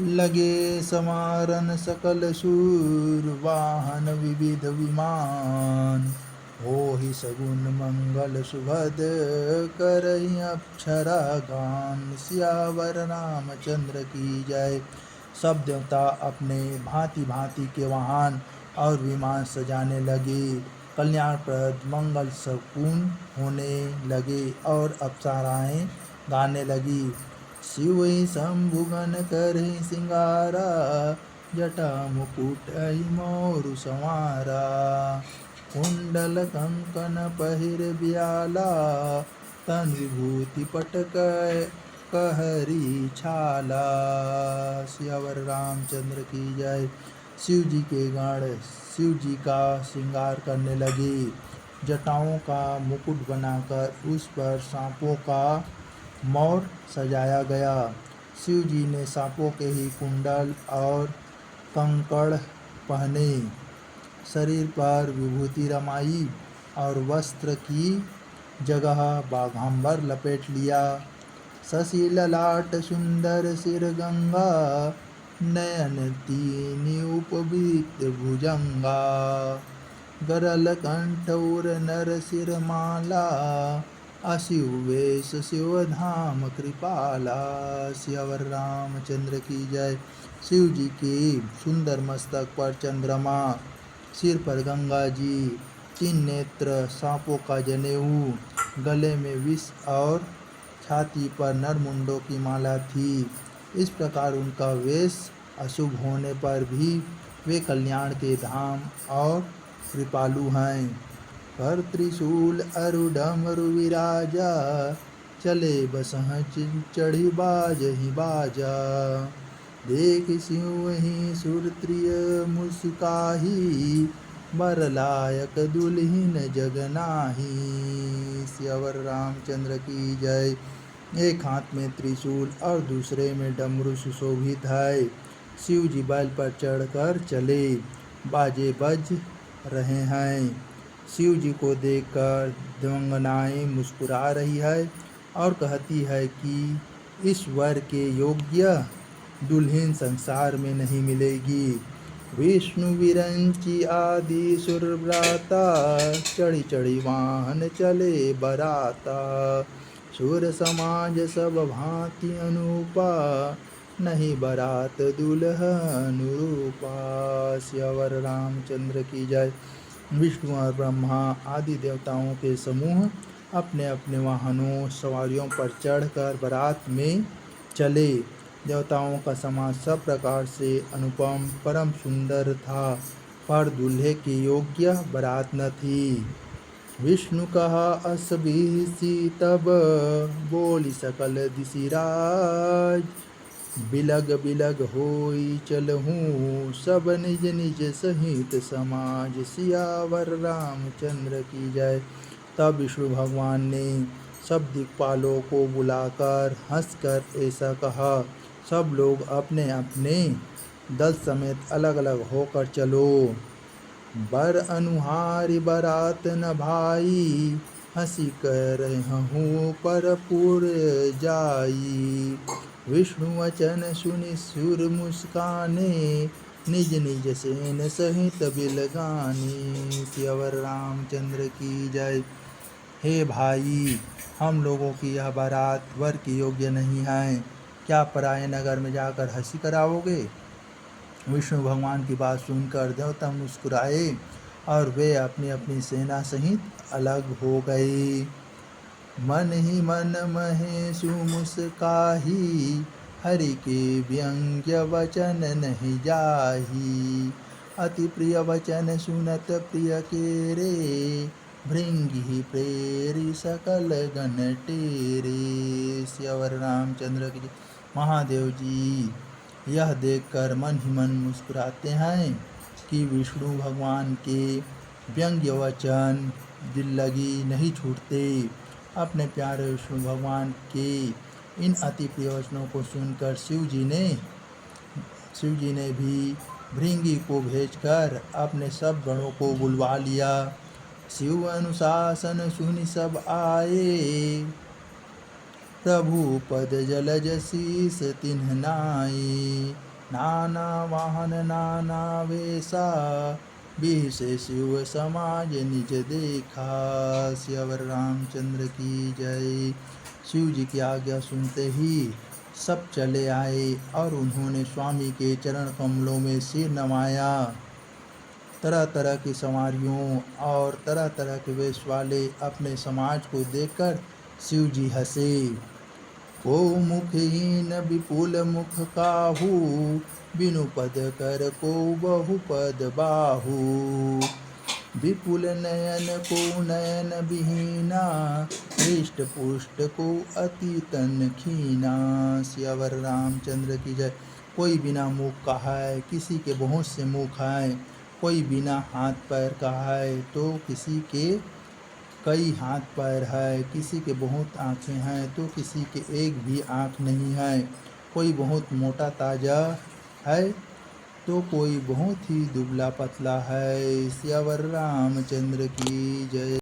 लगे समारन सकल सूर वाहन विविध विमान। हो ही सगुन मंगल सुभद करहि अक्षरा गान। सियावर रामचंद्र की जय। सब देवता अपने भांति भांति के वाहन और विमान सजाने लगे। कल्याणप्रद मंगल संपूर्ण होने लगे और अप्सराएं गाने लगी। शिव शंभुगन करहि सिंगारा। जटा मुकुट अहि मोरु संवारा। कुंडल कंकन पहिर बियाला। तन विभूति पटक कहरी छाला। सियावर रामचंद्र की जय। शिव जी के गण शिव जी का श्रृंगार करने लगे। जटाओं का मुकुट बनाकर उस पर सांपों का मोर सजाया गया। शिव जी ने सांपों के ही कुंडल और कंकड़ पहने। शरीर पर विभूति रमाई और वस्त्र की जगह बाघांबर लपेट लिया। शशि ललाट सुंदर सिर गंगा। नयन तीन उपवीत भुजंगा। गरल कंठ उर नर सिर माला। अशिव वेश शिव धाम कृपाला। सियावर रामचंद्र की जय। शिव जी के सुंदर मस्तक पर चंद्रमा, सिर पर गंगा जी, 3 नेत्र, सांपों का जनेऊ, गले में विष और छाती पर नरमुंडों की माला थी। इस प्रकार उनका वेश अशुभ होने पर भी वे कल्याण के धाम और कृपालु हैं। कर त्रिशूल अरु डमरु विराजा। चले बसह चढ़ी बाजहि बाजा। देख सिंह ही सुरत्रिय मुस्काही। बर लायक दुल्हिन जगनाही। सियावर रामचंद्र की जय। एक हाथ में त्रिशूल और दूसरे में डमरू सुशोभित है। शिव जी बैल पर चढ़कर चले, बाजे बज रहे हैं। शिव जी को देखकर देवांगनाएं मुस्कुरा रही है और कहती है कि इस वर के योग्य दुल्हन संसार में नहीं मिलेगी। विष्णु विरंची आदि सुरव्राता। चढ़ी चढ़ी वाहन चले बराता। सुर समाज सब भांति अनुपा। नहीं बरात दुल्हन रूपा। सियावर रामचंद्र की जय। विष्णु और ब्रह्मा आदि देवताओं के समूह अपने अपने वाहनों सवारियों पर चढ़कर बारात में चले। देवताओं का समाज सब प्रकार से अनुपम परम सुंदर था, पर दूल्हे की योग्य बारात न थी। विष्णु कहा अस बीसी तब। बोली सकल दिशिराज। बिलग बिलग होई चलहूँ। सब निज निज सहित समाज। सियावर रामचंद्र की जय। तब विष्णु भगवान ने सब दिक्पालों को बुलाकर हंसकर ऐसा कहा, सब लोग अपने अपने दल समेत अलग अलग होकर चलो। बर अनुहारी बरात न भाई। हंसी कर हूँ पर पुर जाई। विष्णु वचन सुनि सुर मुस्काने। निज निज सेन सहित बिलगानी। सियावर रामचंद्र की जय। हे भाई, हम लोगों की यह बारात वर की योग्य नहीं है। क्या पराये नगर में जाकर हंसी कराओगे? विष्णु भगवान की बात सुनकर देवता मुस्कुराए और वे अपनी अपनी सेना सहित अलग हो गए। मन ही मन महेशु मुस्काही। हरि के व्यंग्य वचन नहीं जाही। अति प्रिय वचन सुनत प्रिय केरे। भृंगी प्रेरी सकल गण टेरे। सियावर रामचंद्र की। महादेव जी यह देखकर मन ही मन मुस्कुराते हैं कि विष्णु भगवान के व्यंग्य वचन दिल लगी नहीं छूटते। अपने प्यारे विष्णु भगवान के इन अति प्रिय वचनों को सुनकर शिव जी ने भी भृंगी को भेजकर अपने सब गणों को बुलवा लिया। शिव अनुशासन सुनि सब आए। प्रभु पद जलज शीस तिन्ह नाई। नाना वाहन नाना वेशा, विषे शिव समाज निज देखा। सियावर रामचंद्र की जय। शिव जी की आज्ञा सुनते ही सब चले आए और उन्होंने स्वामी के चरण कमलों में सिर नवाया। तरह तरह की सवारियों और तरह तरह के वेश वाले अपने समाज को देखकर शिव जी हंसे। को मुखहीन विपुल मुख काहू, बिनु पद कर को बहुपद बाहू। विपुल नयन को नयन विहीना, हृष्ट पुष्ट को अति तन खीना। सियावर रामचंद्र की जय। कोई बिना मुख का है, किसी के बहुत से मुख हैं। कोई बिना हाथ पैर का है, तो किसी के कई हाथ पैर है। किसी के बहुत आँखें हैं, तो किसी के एक भी आँख नहीं है। कोई बहुत मोटा ताजा है, तो कोई बहुत ही दुबला पतला है। सियावर रामचंद्र की जय।